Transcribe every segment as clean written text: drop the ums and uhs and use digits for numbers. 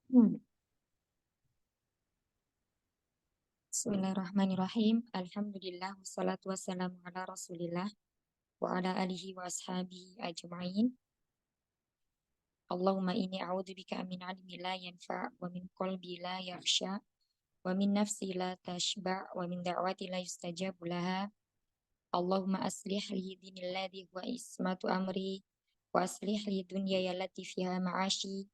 Bismillahirrahmanirrahim. Alhamdulillah wassalatu wassalamu ala Rasulillah wa ala alihi wa ashabihi ajma'in. Allahumma inni a'udzubika min ilmi la yanfa' wa min qalbi la yakhsha wa min nafsi la tashba' wa min da'wati la yustajabu laha. Allahumma aslih li dini alladhi huwa ismatu amri wa aslih li dunyaya allati fiha ma'ashi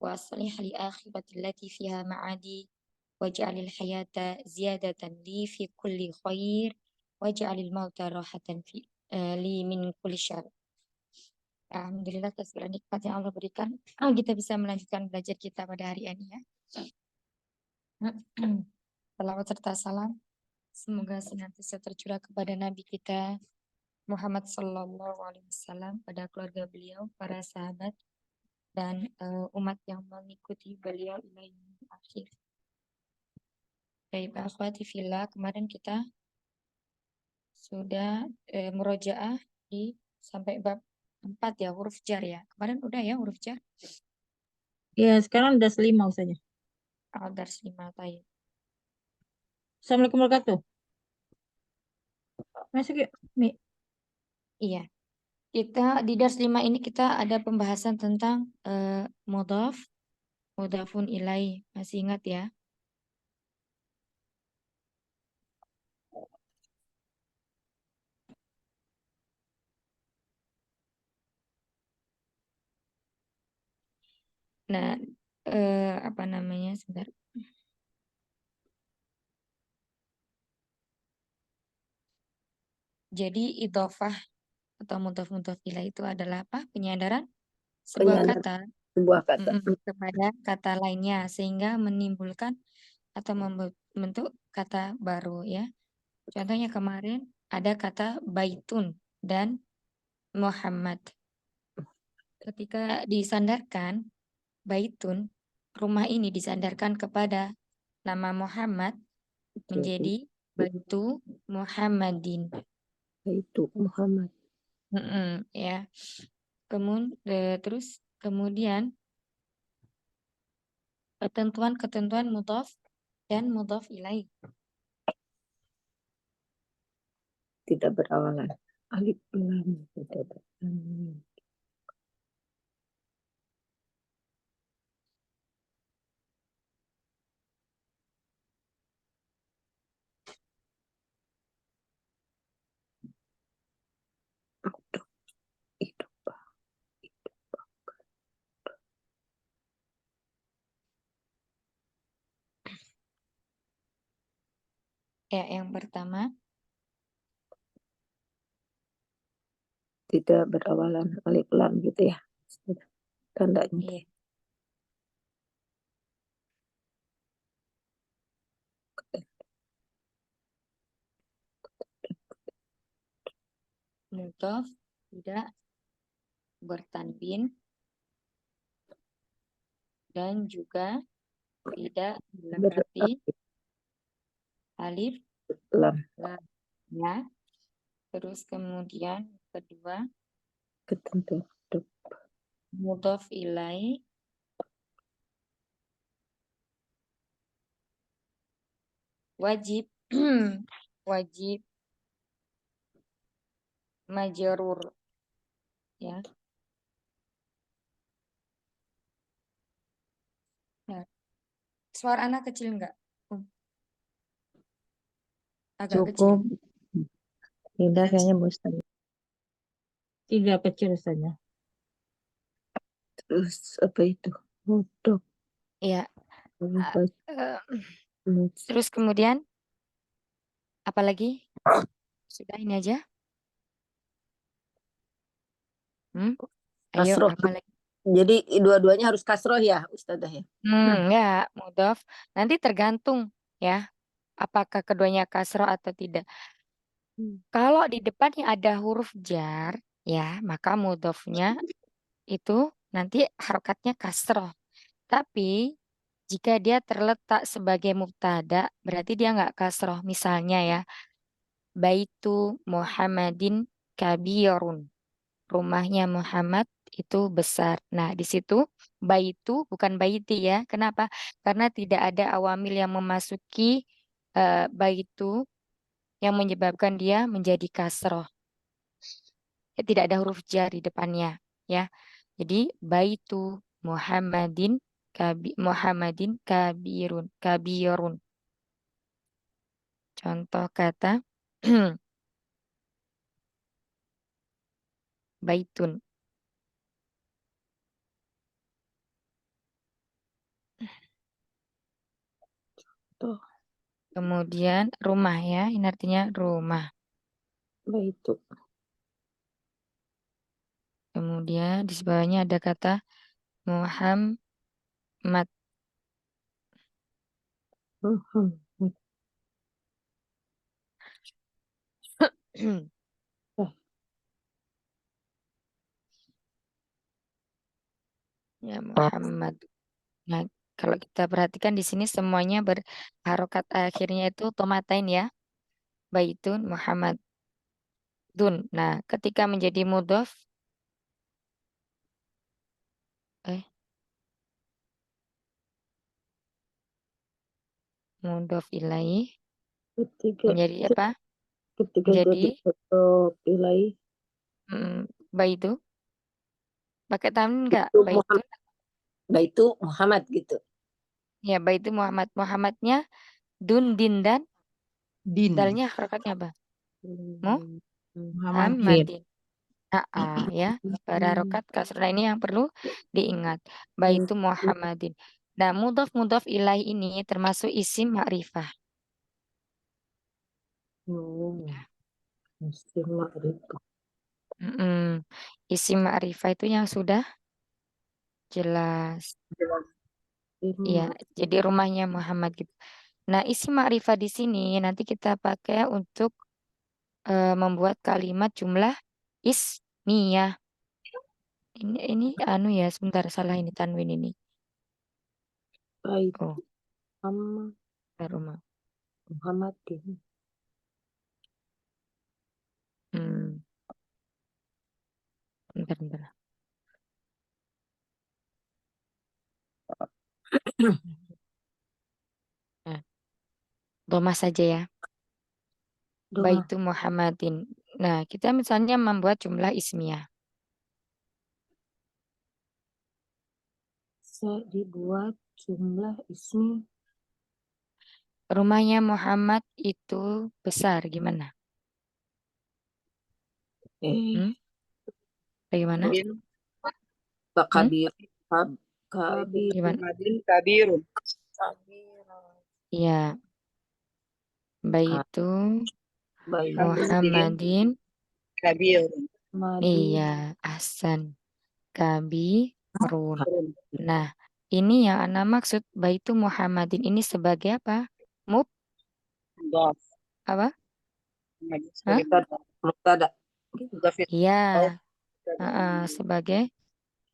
wa aslih li akhirati allati fiha ma'adi waj'alil hayata ziyadatan li fi kulli khair waj'alil mauta rahatan li min kulli syarr. Alhamdulillah atas segala nikmat yang Allah berikan, kita bisa melanjutkan belajar kita pada hari ini ya. Salawat serta salam semoga senantiasa tercurah kepada Nabi kita Muhammad Sallallahu Alaihi Wasallam, pada keluarga beliau, para sahabat, dan umat yang mengikuti beliau ila yaumil akhir. Baik, akhwati fillah, kemarin kita sudah murojaah di sampai bab 4 ya, huruf jar ya. Kemarin udah ya huruf jar. Ya, sekarang udah 5 saja. Dars 5 tayyib. Assalamualaikum warahmatullahi wabarakatuh. Masuk yuk, Mi. Iya. Kita di dars 5 ini kita ada pembahasan tentang mudhaf, mudhafun ilaih. Masih ingat ya? Nah, apa namanya? Sebentar. Jadi idhofah atau mudhaf ilaih itu adalah apa? Penyandaran sebuah kata kepada kata lainnya sehingga menimbulkan atau membentuk kata baru ya. Contohnya kemarin ada kata baitun dan Muhammad. Ketika disandarkan baitun, rumah ini disandarkan kepada nama Muhammad, menjadi baitu Muhammadin. Baitu Muhammad. Ya. Terus kemudian ketentuan mudhaf dan mudhaf ilaih. Tidak berawalan alif lam, tidak berawalan. Ya, yang pertama Tidak berawalan alif lam gitu ya. Tandanya. iya. Mudhaf tidak bertanwin dan juga tidak mendekati alif lam. Ya. Terus kemudian kedua Ketentuan mudhaf ilaih wajib wajib majrur ya. Nah, suara anak kecil enggak? Agak cukup. kecil. Tidak kayaknya bosan. Tidak kecil saja. Terus apa itu? Mudhaf. Iya. Terus kemudian apa lagi? Sudah ini aja. Ayo Kasroh. apa lagi? Jadi dua-duanya harus kasroh ya, Ustazah ya? Ya, mudhaf. Nanti tergantung ya, apakah keduanya kasroh atau tidak. Kalau di depannya ada huruf jar, ya, maka mudhafnya itu nanti harokatnya kasroh. Tapi jika dia terletak sebagai mubtada, berarti dia nggak kasroh. Misalnya ya, baitu Muhammadin kabirun. Rumahnya Muhammad itu besar. Nah, di situ baitu bukan baiti ya. Kenapa? Karena tidak ada awamil yang memasuki baitu yang menyebabkan dia menjadi kasroh. Tidak ada huruf jar di depannya ya. Jadi baitu Muhammadin kabirun. Contoh kata baitun. Tuh, Kemudian rumah ya, ini artinya rumah. baitu. Kemudian di sebelahnya ada kata Muhammad. Mhm. Eh, Ya Muhammad. Nah, kalau kita perhatikan di sini semuanya berharokat akhirnya itu tomatain ya. Baitun Muhammadun. Nah, ketika menjadi mudhof eh mudhof ilaih Ketika menjadi apa? ketika jadi Menjadi ilaih baitu. Pakai tanwin enggak? itu Baitun. Muhammad, baitu Muhammad gitu. Ya, baitu Muhammad. Muhammadnya dun din dan Din. dalnya harokatnya apa? Muhammadin. Muhammadin. Ya, pada harokat kasrah ini yang perlu diingat. Baitu Muhammadin. Nah, mudhof ilaih ini termasuk isim ma'rifah. Isim ma'rifah. Isim ma'rifah itu yang sudah jelas. Ya, jadi rumahnya Muhammad gitu. Nah, isim ma'rifah di sini nanti kita pakai untuk membuat kalimat jumlah ismiyah. Ini anu ya, sebentar salah ini tanwin ini. Baitu Oh, rumah. Muhammadin. Bentar. Nah, domah saja ya. Doa Baitu Muhammadin. Nah, kita misalnya membuat jumlah ismiyah. bisa dibuat jumlah ismi. Rumahnya Muhammad itu besar, gimana? Hmm? Bagaimana? Hmm? Kabir. Kabir. Gimana? Muhammadin kabirun. Iya, Baitu Muhammadin Muhammadin. kabirun. Iya, Ahsan. Kabirun. Nah, ini yang Ana maksud Baitu Muhammadin ini sebagai apa? Mub Mudhaf. apa? Muhammadin Hah? sebagai Mubtada. mudhaf. Iya, Oh, sebagai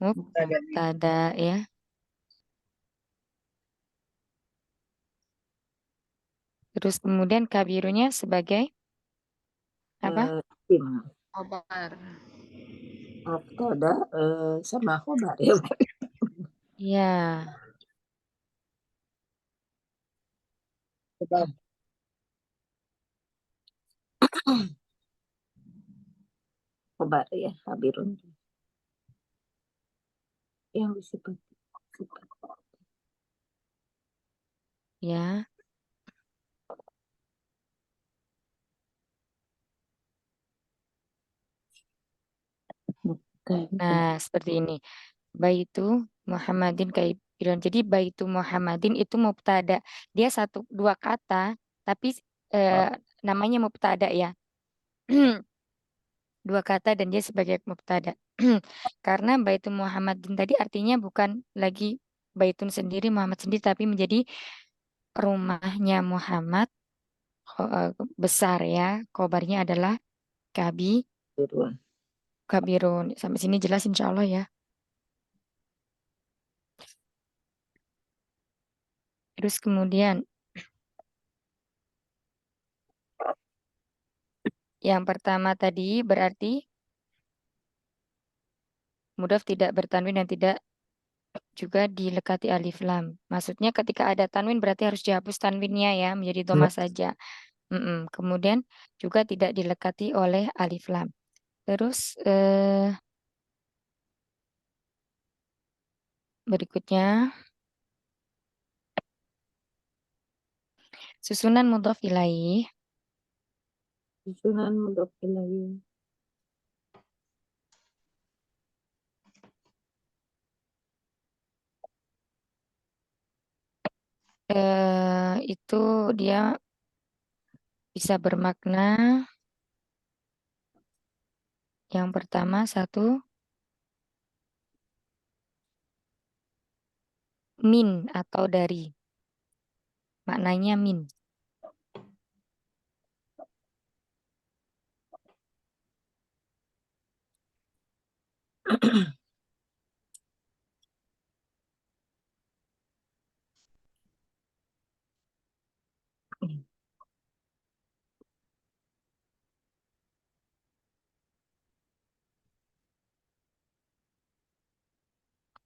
mubtada ya. Terus kemudian kabirunya sebagai apa? Tim. khobar. Mubtada sama khobar ya. Iya. Mudhaf. Khobar ya, kabirun. Yang disebut sifat. Ya. Nah, seperti ini. Baitu Muhammadin kaibirun. Jadi baitu Muhammadin itu mubtada. Dia dua kata, tapi eh, namanya mubtada ya. Dua kata dan dia sebagai mubtada. Karena baitu Muhammadin tadi artinya bukan lagi baitun sendiri, Muhammad sendiri, tapi menjadi rumahnya Muhammad besar ya. Kobarnya adalah Kabirun. kabirun. Sampai sini jelas insya Allah ya. Terus kemudian yang pertama tadi berarti Mudhaf tidak bertanwin dan tidak juga dilekati alif lam. Maksudnya ketika ada tanwin berarti harus dihapus tanwinnya ya, menjadi dhamma saja. Kemudian juga tidak dilekati oleh alif lam. Terus berikutnya susunan mudhaf ilaih. Susunan mudhaf ilaih. Itu dia bisa bermakna yang pertama satu min atau dari. Maknanya min.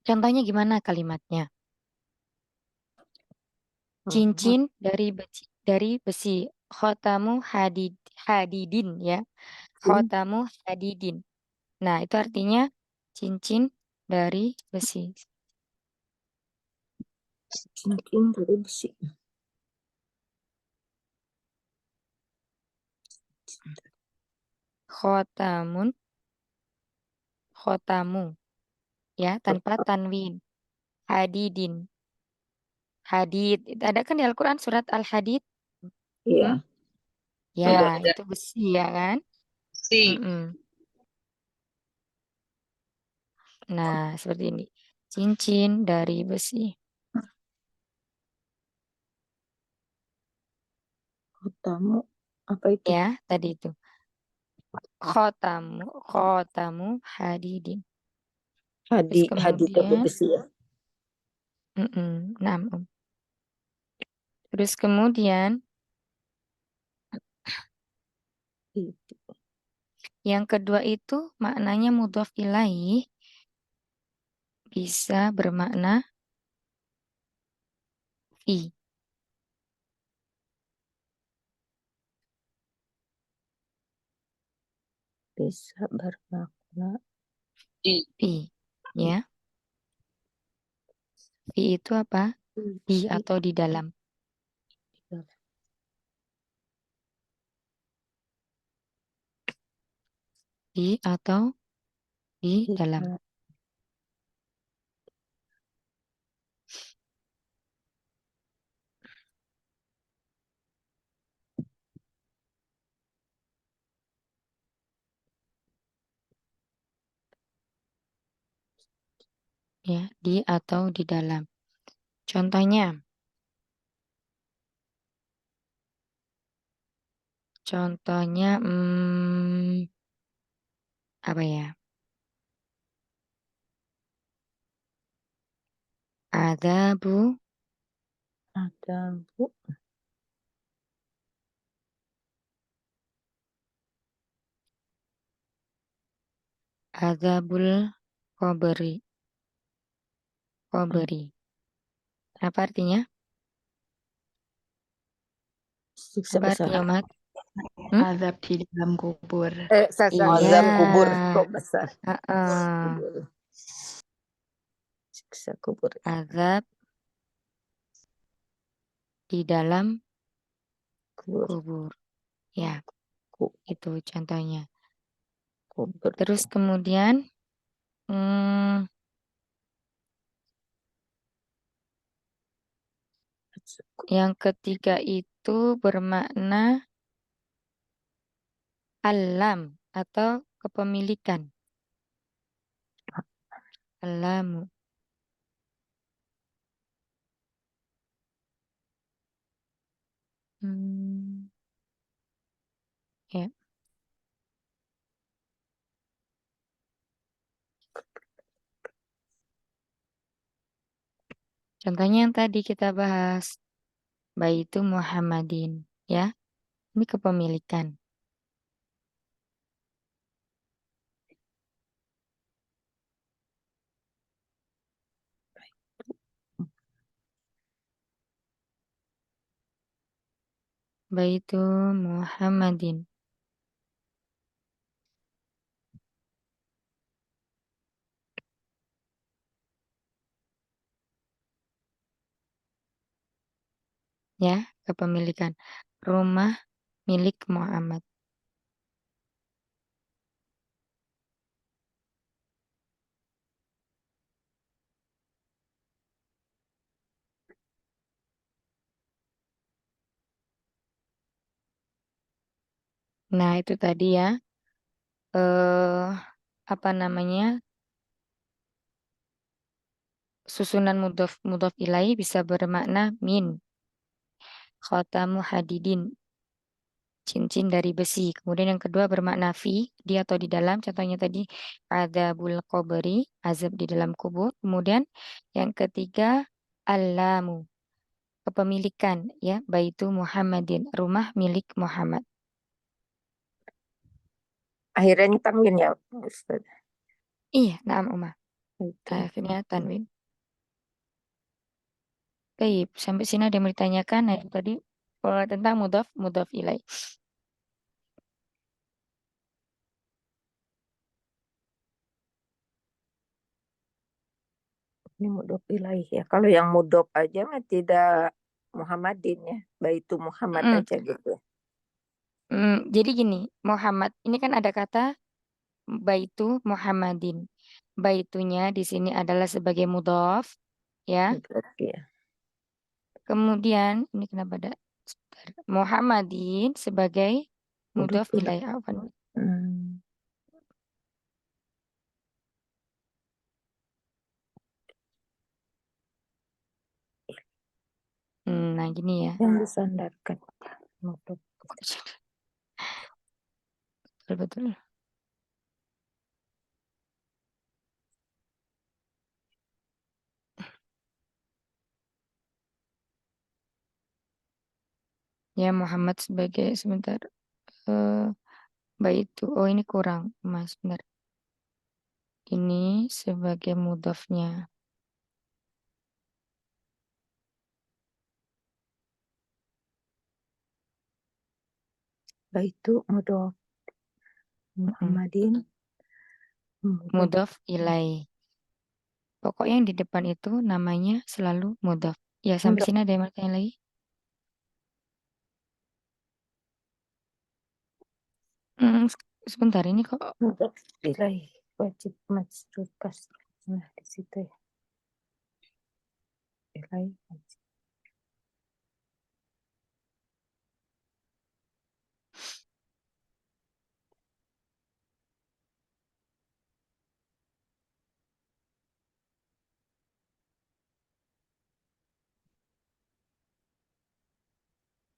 Contohnya gimana kalimatnya? Cincin dari besi. Khotamu hadidin ya. Khotamu hadidin. Nah, itu artinya cincin dari besi. Cincin dari besi. Khotamun, khotamu ya, tanpa tanwin. Hadidin. Hadid. Ada kan di Al-Quran surat Al-Hadid? Iya. Ya, Ada. itu besi ya kan? Si. Mm-mm. Nah, seperti ini. Cincin dari besi. Khotamu apa itu? Ya, tadi itu. Khotamu hadidin. Terus Hadi tapi kemudian, besi ya. nah, terus kemudian Itu. yang kedua itu maknanya mudhaf ilaih bisa bermakna fi. Bisa bermakna Di. Fi, ya. Fi itu apa? Di besi. atau di dalam. Di atau di dalam. Ya, di atau di dalam. Contohnya, apa ya? Adabu, Ada bu. adabul koberi. Koberi. Apa artinya? Siksa Apa besar. artinya, Mat? Hmm? Azab di dalam kubur. Iya. Azab kubur kok besar. Heeh. Kubur. Siksa kubur. Azab di dalam Kubur. kubur. Ya, itu contohnya. Kubur. Terus kemudian yang ketiga itu bermakna alam atau kepemilikan. Alamu. Ya. Contohnya yang tadi kita bahas, Baitu Muhammadin, ya. Ini kepemilikan. baitu Muhammadin. Ya, kepemilikan. Rumah milik Muhammad. Nah, itu tadi ya. Apa namanya? Susunan mudhof mudhof ilaih bisa bermakna min, khatamu hadidin, cincin dari besi. Kemudian yang kedua bermakna fi, di atau di dalam. Contohnya tadi adzabul qabri, azab di dalam kubur. Kemudian yang ketiga alamu, kepemilikan ya, baitu Muhammadin, rumah milik Muhammad. Akhirnya tanwin ya, Ustaz. Iya, naam Umar. Itu. Akhirnya tanwin. Baik, sampai sini ada yang mau ditanyakan. Nah, itu tadi tentang mudhaf ilaih. Ini mudhof ilaih ya. Kalau yang mudhof aja mah tidak Muhammadin ya. Baitu Muhammad Mm, aja gitu. jadi gini, Muhammad ini kan ada kata baitu Muhammadin. Baitunya di sini adalah sebagai mudhaf, ya. Mudhof ya. Kemudian ini kenapa ada sebentar. Muhammadin sebagai Mudhof mudhaf ilaih. ilaih. Apa nih? Hmm. Nah, gini ya. Yang disandarkan. Mudhof. Betul-betul. Ya, Muhammad sebagai sebentar. Eh, baitu. Oh, ini kurang, Mas. Benar. Ini sebagai mudhafnya. Baitu mudhof. Muhammadin. Mudhof. Mudhaf ilaih. Pokoknya yang di depan itu namanya selalu mudhaf. Ya, sampai Mudhof. sini ada yang mau tanya lagi? Sebentar ini kok. Mudhof ilaih. Wajib majrur kasrah. Nah, di situ ya. Ilaih.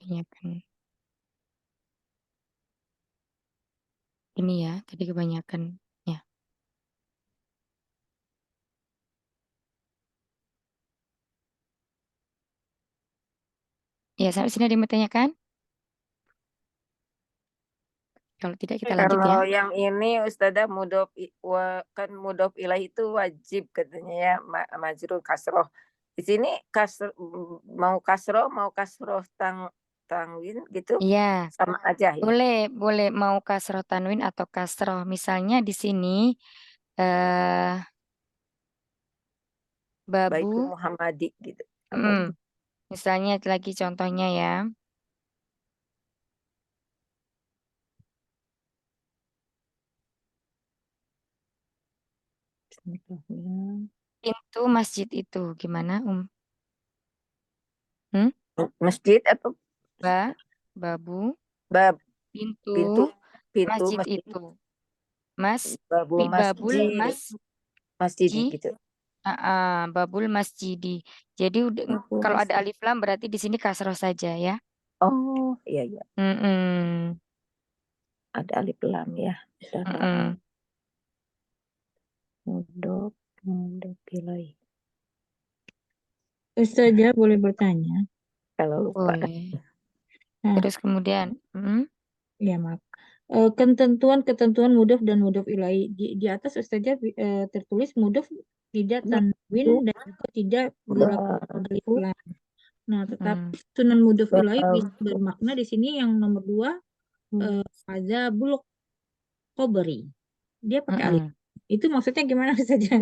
Iya kan. Ini ya, tadi kebanyakan. Ya, ya sampai sini ada yang mau tanyakan? Kalau tidak kita lanjut ya. Kalau yang ini Ustazah kan mudhof ilaih itu wajib katanya ya, majrur kasroh. Di sini mau kasroh tanwin gitu Iya, sama aja ya. boleh mau kasroh tanwin atau kasroh. Misalnya di sini eh Baitu babu, Muhammadi gitu. Apa mm, gitu? misalnya lagi contohnya ya. Bismillahirrahmanirrahim. Pintu masjid itu gimana, Hmm? Masjid apa? Babu, Bab pintu pintu masjid masjid, itu. Mas, babu babul masjid, masjid masjid. gitu. Babul masjidi. Jadi Babu kalau ada masjid. alif lam berarti di sini kasroh saja ya. Oh, iya iya. Mm-mm. Ada alif lam ya. Mm-mm. Mudhof ilaih. Ustazah boleh bertanya? Kalau lupa. Boleh. Nah, Terus kemudian, ya maaf. Ketentuan mudhof dan mudhof ilaih di atas Ustazah tertulis mudhof tidak tanwin dan juga tidak dilakukan alif lam. Nah, tetapi Mm. sunan mudhof ilaih Wow. bisa bermakna di sini yang nomor 2 azabul qabri. Dia pakai alif. Mm-mm. Itu maksudnya gimana saja?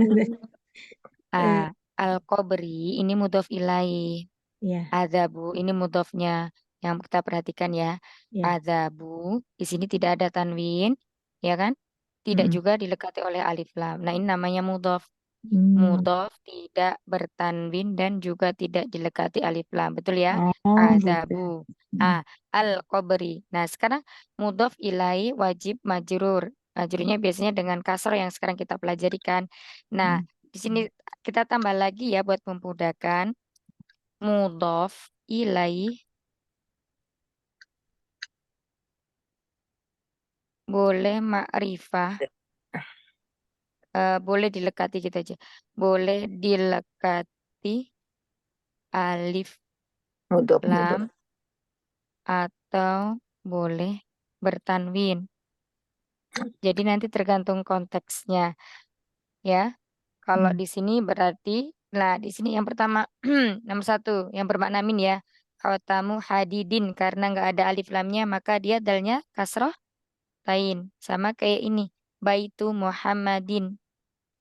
Al-Qabri ini mudhof ilaih. Ya, Adzabu ini mudhofnya. Yang kita perhatikan ya. ya. Adzabu di sini tidak ada tanwin, ya kan? Tidak Mm-mm. juga dilekati oleh alif lam. Nah, ini namanya mudhof. Hmm. Mudhof tidak bertanwin dan juga tidak dilekati alif lam. Betul ya? Oh, gitu. Adzabu. Mm. Al-Qabri. Nah, sekarang mudhof ilaih wajib majrur. Majrurnya biasanya dengan kasroh yang sekarang kita pelajari kan. Nah, di sini kita tambah lagi ya buat memudahkan. Mudhof ilaih boleh ma'rifah, boleh dilekati gitu aja. Boleh dilekati alif Mudhof. lam atau boleh bertanwin. Jadi nanti tergantung konteksnya ya. Kalau di sini berarti, nah di sini yang pertama nomor 1 yang bermakna min ya. Khawatamu hadidin karena nggak ada alif lamnya maka dia dalnya kasroh tain. Sama kayak ini baitu Muhammadin.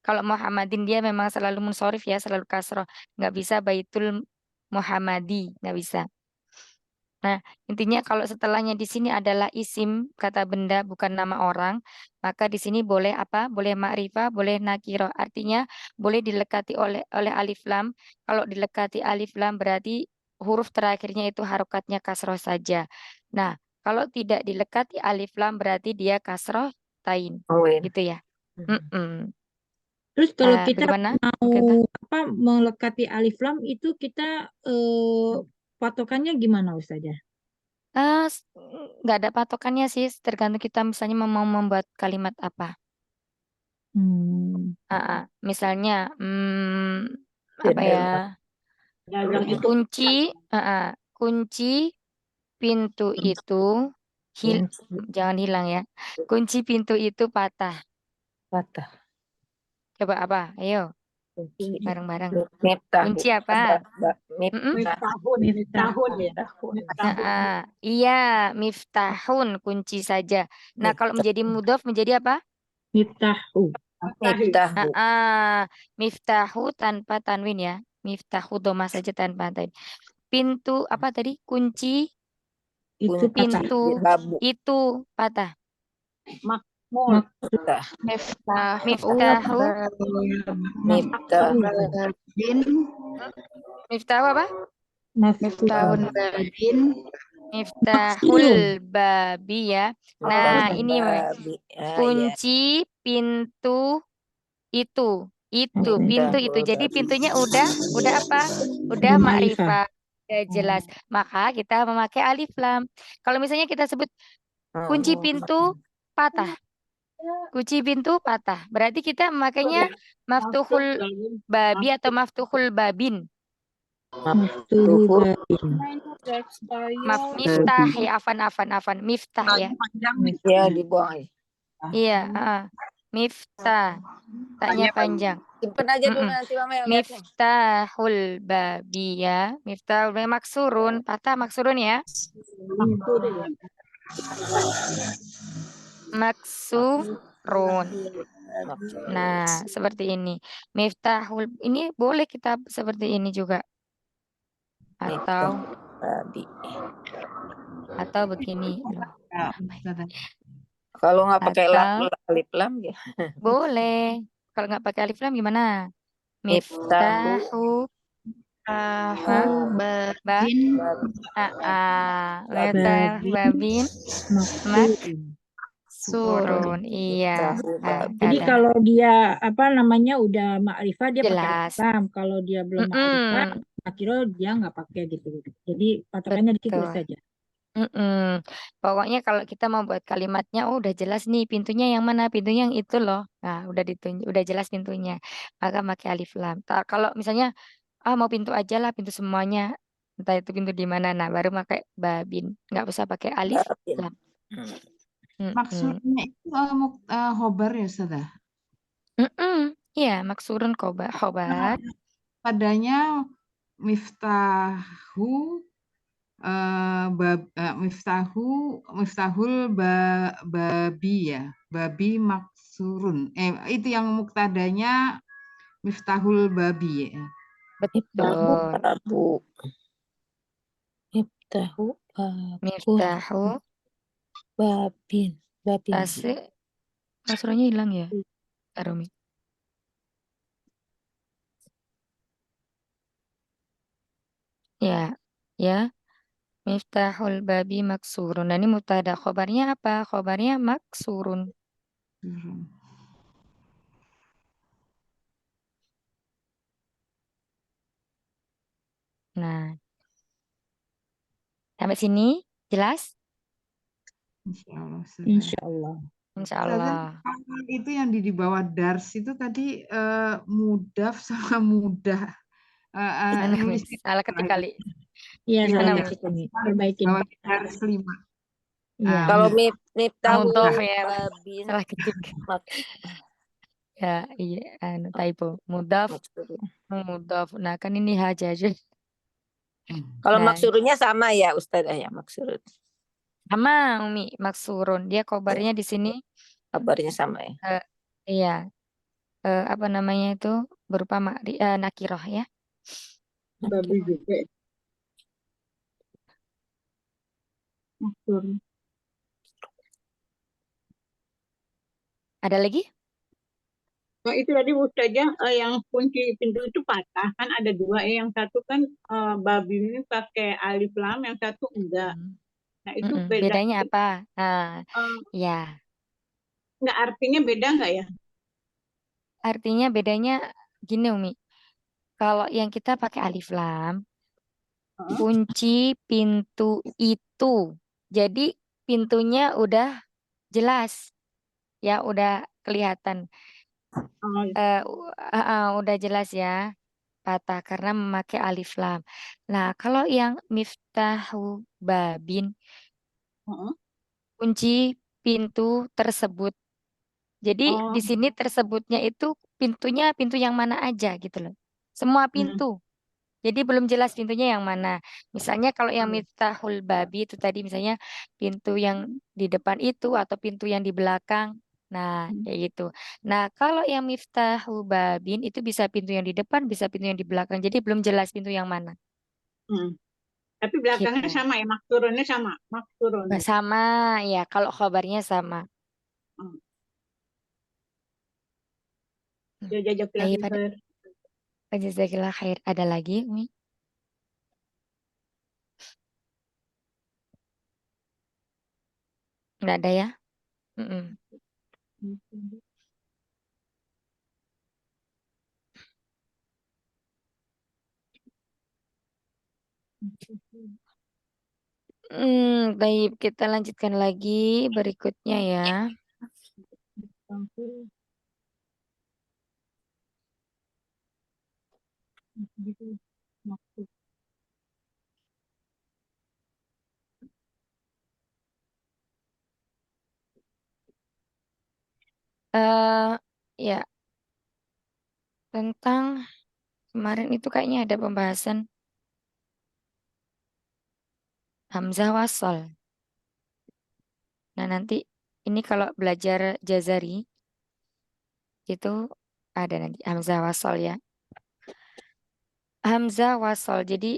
Kalau Muhammadin dia memang selalu munsorif ya, selalu kasroh. Nggak bisa baitul Muhammadi, nggak bisa. Nah, intinya kalau setelahnya di sini adalah isim kata benda bukan nama orang, maka di sini boleh apa? Boleh ma'rifah, boleh nakiro. Artinya boleh dilekati oleh alif lam. Kalau dilekati alif lam berarti huruf terakhirnya itu harokatnya kasroh saja. Nah, kalau tidak dilekati alif lam berarti dia kasroh tain, Win. gitu ya. Mm-mm. Terus kalau kita Bagaimana? mau Kita melekati alif lam itu kita patokannya gimana Ustazah? nggak ada patokannya sih, tergantung kita misalnya mau membuat kalimat apa. Hmm. Misalnya apa ya? Kunci, kunci pintu itu jangan hilang ya. Kunci pintu itu patah. Patah. Coba apa? Ayo, Kunci. bareng-bareng. Miftah. Kunci apa? Mm-mm. Miftahun ya. Iya, miftahun kunci saja. Nah, kalau menjadi mudhof menjadi apa? Miftahu. Miftahu. Miftahu tanpa tanwin ya. Miftahu doma saja tanpa tanwin. Pintu apa tadi? Kunci Itu patah. pintu Babu. itu patah. Miftah. Miftahu Miftah. Miftahu apa? Miftahun. Miftahul babi ya. Nah, ini Babi. kunci pintu itu. Itu pintu itu. Jadi pintunya udah apa? Udah Ma'rifah. ma'rifah. Udah jelas. Maka kita memakai alif lam. Kalau misalnya kita sebut kunci pintu patah. Kunci pintu patah. Berarti kita memakainya maftuhul babi atau maftuhul babin. Maftuhu babin. Miftah ya, afan. Miftah ya. Ya dibuang. Iya, miftah. Taknya panjang. Simpen aja dulu nanti Mama yang lihatnya. Miftahul babi ya. Miftahul babi maksurun. Patah maksurun ya. Maksurun. Nah, seperti ini. Miftahul. Ini boleh kita seperti ini juga. Babi. Atau begini loh. Kalau nggak pakai Atau alif lam ya. boleh. Kalau nggak pakai alif lam gimana? Miftahu. Miftahu babin. Babin. Maksurun. Iya. Jadi kalau dia apa namanya udah ma'rifah dia pakai Jelas. alif lam. Kalau dia belum ma'rifah, akhirnya dia nggak pakai gitu. Jadi patokannya di situ Betul. saja. Pokoknya kalau kita mau buat kalimatnya, oh udah jelas nih pintunya yang mana, pintunya yang itu loh. Nah, udah jelas pintunya. Maka pakai alif lam. Kalau misalnya mau pintu aja lah, pintu semuanya. Entah itu pintu di mana, nah baru pakai babin. Nggak usah pakai alif lam. Maksudnya itu khobar ya Ustazah? Iya, maksurun khobar. Padanya miftahu miftahul babi ya, babi maksurun. Itu yang muktadanya miftahul babi ya. Miftahu Betul. babu. Miftahu babun. Miftahu Babin. Babin. tasri kasrohnya hilang ya, Kak Romi? Ya, ya. Miftahul babi maksurun. Nah, ini mubtada. Khobarnya apa? Khobarnya maksurun. Nah, sampai sini jelas? Insya Allah. Insya Allah. Insya Ustazah, Allah. itu yang di bawah dars itu tadi mudaf sama mudah. Mana, Mi? Nulisnya Salah ketik kali. Iya, Iya, salah Mana, iya. ketik ini. Perbaikin. Bawah dars 5. Iya. Kalau Mudah. miftahu Mudhof ya. babin Salah ketik. mak Ya, iya, typo. Mudhaf, maksurun. mudhaf. Nah, kan ini hajaja. Kalau Nah, maksurunnya sama ya Ustazah ya maksurun. sama Umi maksurun. Dia khobarnya di sini Kabarnya sama ya. iya, apa namanya itu berupa nakiroh ya. Babi juga. Maksud. Ada lagi? Nah, itu tadi Ustazah yang kunci pintu itu patah kan ada dua yang satu kan babi ini pakai alif lam, yang satu enggak. Nah itu beda. Bedanya apa? Nah, ya. Nggak artinya beda nggak ya? Artinya bedanya gini Umi. Kalau yang kita pakai alif lam, kunci pintu itu. Jadi pintunya udah jelas. Ya, udah kelihatan. Oh, Udah jelas ya. Patah karena memakai alif lam. Nah, kalau yang miftahu babin, heeh. kunci pintu tersebut. Jadi Oh, di sini tersebutnya itu pintunya pintu yang mana aja gitu loh. Semua pintu. Jadi belum jelas pintunya yang mana. Misalnya kalau yang miftahul babi itu tadi misalnya pintu yang di depan itu atau pintu yang di belakang. Nah, kayak gitu. Nah, kalau yang miftahul babin itu bisa pintu yang di depan, bisa pintu yang di belakang. Jadi belum jelas pintu yang mana. tapi belakangnya Gitu. sama ya, maksurunnya sama, maksurun. Sama ya, kalau kabarnya sama. Ya jajak Baik, lagi pada Jazakillah khair. Ada lagi, Umi? Nggak ada ya? Mm-mm. Baik, kita lanjutkan lagi berikutnya ya. eh ya, tentang kemarin itu kayaknya ada pembahasan Hamzah wasol. Nah, nanti ini kalau belajar Jazari itu ada nanti Hamzah wasol ya. Hamzah wasol. Jadi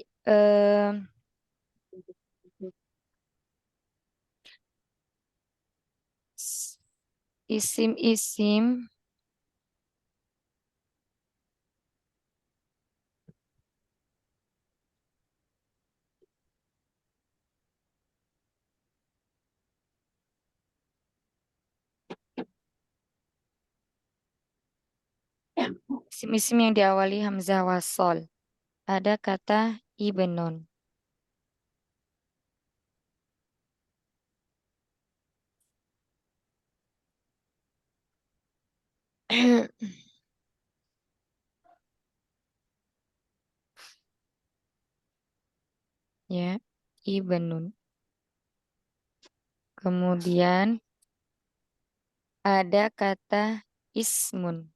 isim-isim isim-isim yang diawali Hamzah wasol. Ada kata ibnun. Ya, ibnun. Kemudian ada kata ismun.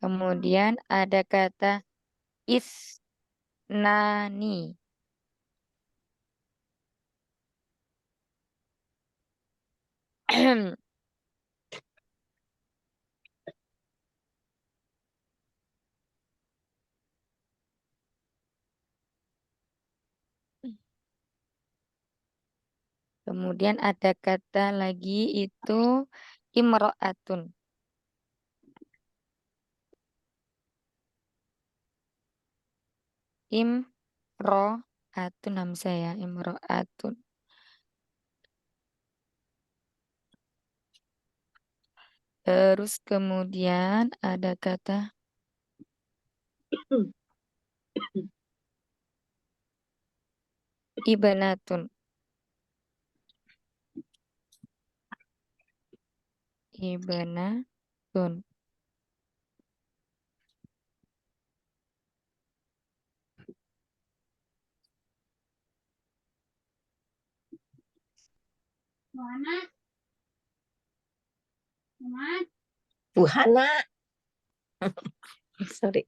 Kemudian ada kata isnani. Kemudian ada kata lagi itu imro'atun. Imro'atun hamzah ya, imro'atun. Terus kemudian ada kata ibanatun. Ibanatun. Buhana. Sorry.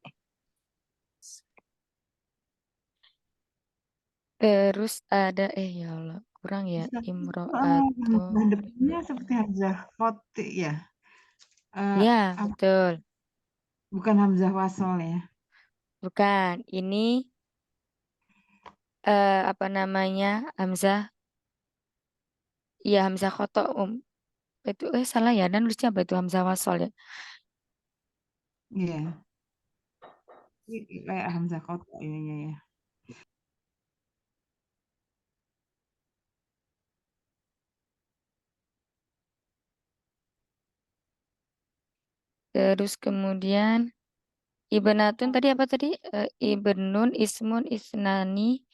Terus ada ya Allah, kurang ya Bisa. imro'atun. Hamzah depannya seperti hamzah khoti ya. Ya, Apa- betul. Bukan hamzah wasol ya. Bukan, ini apa namanya? Hamzah. Iya, hamzah khoto itu salah ya, dan nulisnya apa itu hamzah wasol ya. Iya. Kayak hamzah khoti ininya ya. Terus kemudian ibnatun tadi apa tadi? Ibnun, ismun, isnani,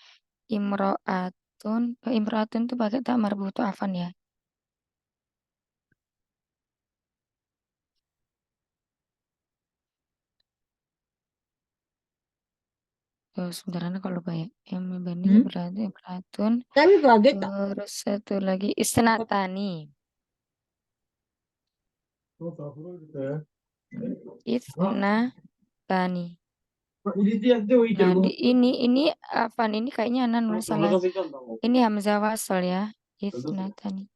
imro'atun. Imro'atun tuh pakai tak marbutu afan ya. Sebentar kalau lupa ya. Yang ibni berarti imro'atun. Tapi kaget tak? Terus satu lagi isnatani. Isnatani. Nah, ini Afan ini kayaknya Ana nulis salah. Ini hamzah wasal ya. Isnatani.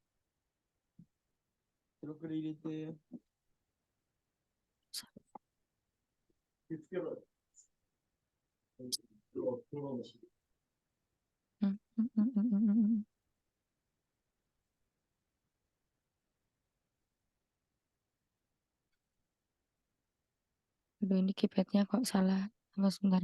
Hmm. Aduh, ini keypadnya kok salah. Tunggu sebentar.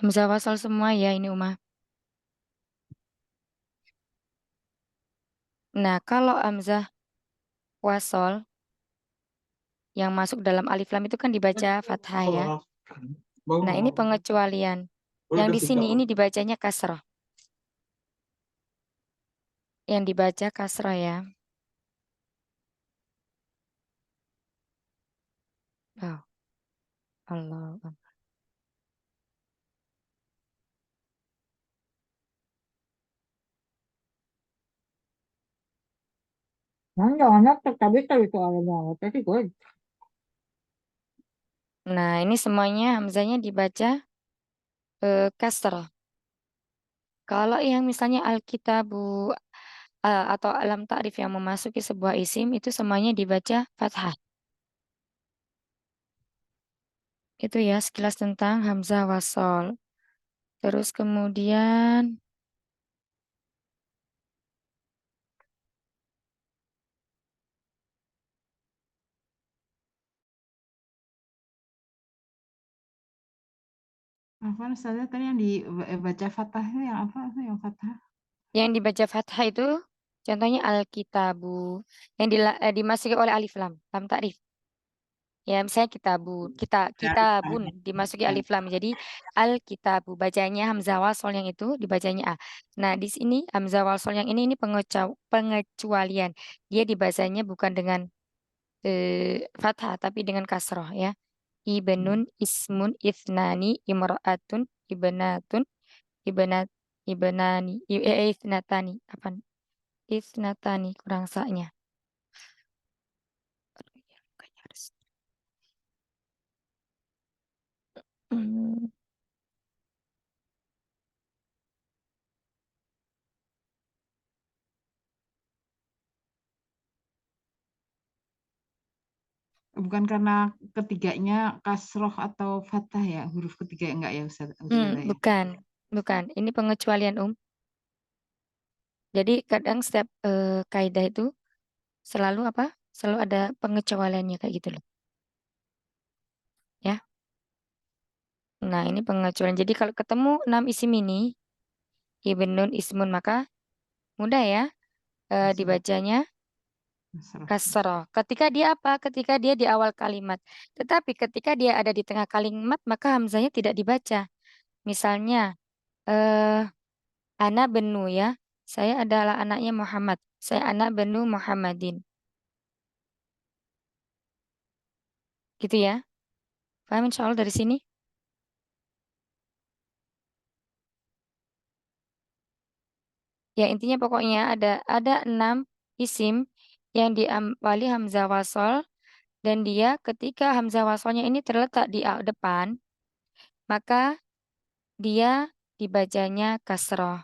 Hamzah wasal semua ya ini Umah. Nah, kalau hamzah wasal yang masuk dalam alif lam itu kan dibaca fathah ya. Nah, ini pengecualian. Yang di sini ini dibacanya kasrah. Yang dibaca kasrah ya. Oh. Allah. Jangan tapi kalau soal mau tadi gue Nah, ini semuanya hamzahnya dibaca kasrah. Kalau yang misalnya alkitabu atau alam ta'rif yang memasuki sebuah isim itu semuanya dibaca fathah. Itu ya sekilas tentang hamzah wasol. Terus kemudian Apa Ustazah tadi yang dibaca fathah itu yang apa? Yang fathah? yang dibaca fathah itu contohnya alkitabu yang dimasuki oleh alif lam ta'rif. Ya, misalnya kitabun, kitabun dimasuki alif lam. Jadi al-kitabu bacanya hamzah wasol yang itu dibacanya a. Nah, di sini hamzah wasol yang ini pengecualian. Dia dibacanya bukan dengan fathah tapi dengan kasroh ya. Ibnun, ismun, ithnani, imra'atun, ibnatun, ibnat, ibnani, ithnatani. Apa? Ithnatani kurang saknya. Aduh, ya, kayaknya harus. Hmm. Bukan karena ketiganya kasroh atau fathah ya, huruf ketiga enggak ya Ustaz Uzailah ya? Bukan, bukan. Ini pengecualian Jadi kadang setiap kaidah itu selalu apa? Selalu ada pengecualiannya kayak gitu loh. Ya. Nah, ini pengecualian. Jadi kalau ketemu 6 isim ini, ibnun ismun maka mudah ya Kasroh, dibacanya kasroh. kasroh. Ketika dia apa? Ketika dia di awal kalimat. Tetapi ketika dia ada di tengah kalimat maka hamzahnya tidak dibaca. Misalnya ana benu ya. Saya adalah anaknya Muhammad. Saya anak benu Muhammadin. Gitu ya. Paham insya Allah dari sini? Ya intinya pokoknya ada 6 isim yang diawali hamzah wasol dan dia ketika hamzah wasolnya ini terletak di depan maka dia dibacanya kasroh.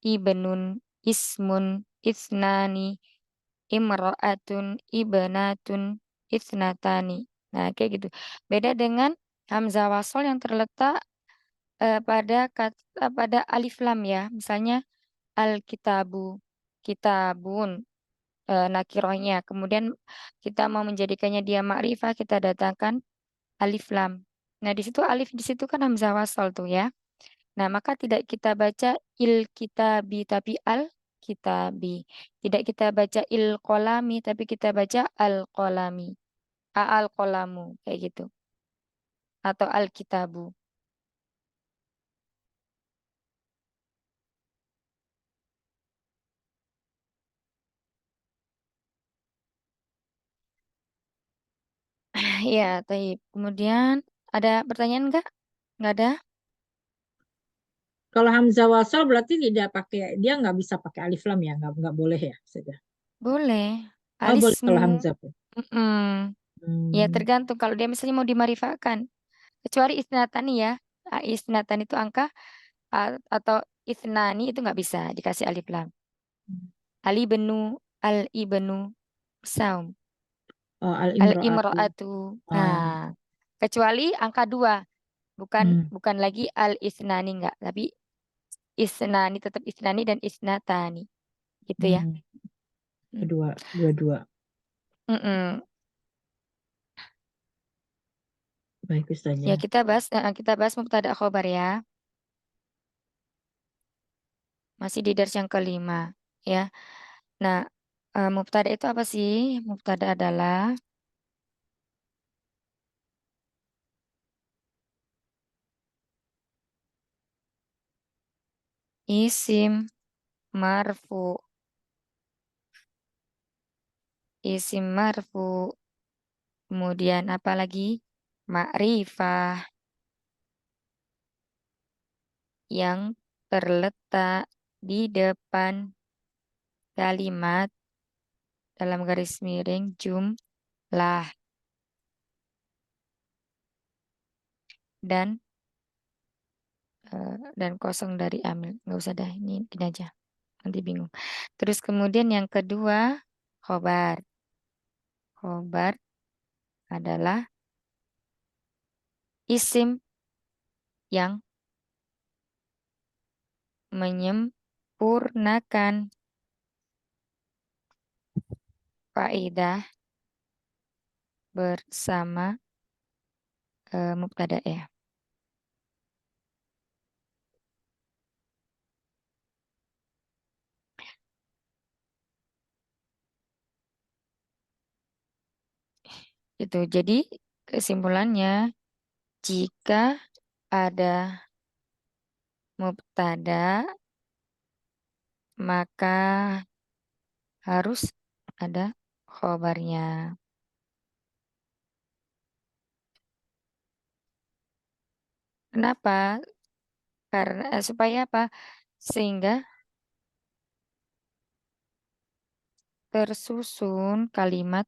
Ibnun, ismun, isnani, imro'atun, ibnatun, isnatani. Nah kayak gitu. Beda dengan hamzah wasol yang terletak pada alif lam ya. Misalnya al-kitabu, kitabun, nakirohnya. Kemudian kita mau menjadikannya dia ma'rifah, kita datangkan alif lam. Nah, di situ alif di situ kan hamzah wasal tuh ya. Nah, maka tidak kita baca il kitabi tapi al kitabi. Tidak kita baca il kolami tapi kita baca al kolami. Al kolamu kayak gitu. Atau al kitabu. Ya, taib. Kemudian ada pertanyaan enggak? Enggak ada? Kalau hamzah wasal berarti tidak pakai, dia nggak bisa pakai alif lam ya, nggak boleh ya saja. Boleh. Oh boleh Alismu. kalau hamzah pun. Mm-mm. Ya Hmm. tergantung kalau dia misalnya mau dimarifakan. Kecuali isnatani ya. Isnatani itu angka atau isnani itu nggak bisa dikasih alif lam. Ali benu, al ibnu, saum, Oh, al al imro'atu. imro'atu. Oh. Nah, kecuali angka 2. Bukan Hmm. bukan lagi al isnani nggak, tapi isnani tetap isnani dan isnatani. Gitu ya. Hmm. Kedua, dua-dua. Mm-mm. Baik Ya Ustazah. kita bahas mubtada khobar ya. Masih di dars yang kelima ya. Nah, mubtada itu apa sih? Mubtada adalah isim marfu. Isim marfu. Kemudian apa lagi? Ma'rifah yang terletak di depan kalimat dalam garis miring jumlah dan dan kosong dari amil. Nggak usah dah, ini gini aja. Nanti bingung. Terus kemudian yang kedua, khobar. Khobar adalah isim yang menyempurnakan kaidah bersama mubtada ya. Itu. Jadi kesimpulannya jika ada mubtada maka harus ada khobarnya. Kenapa? Karena supaya apa? Sehingga tersusun kalimat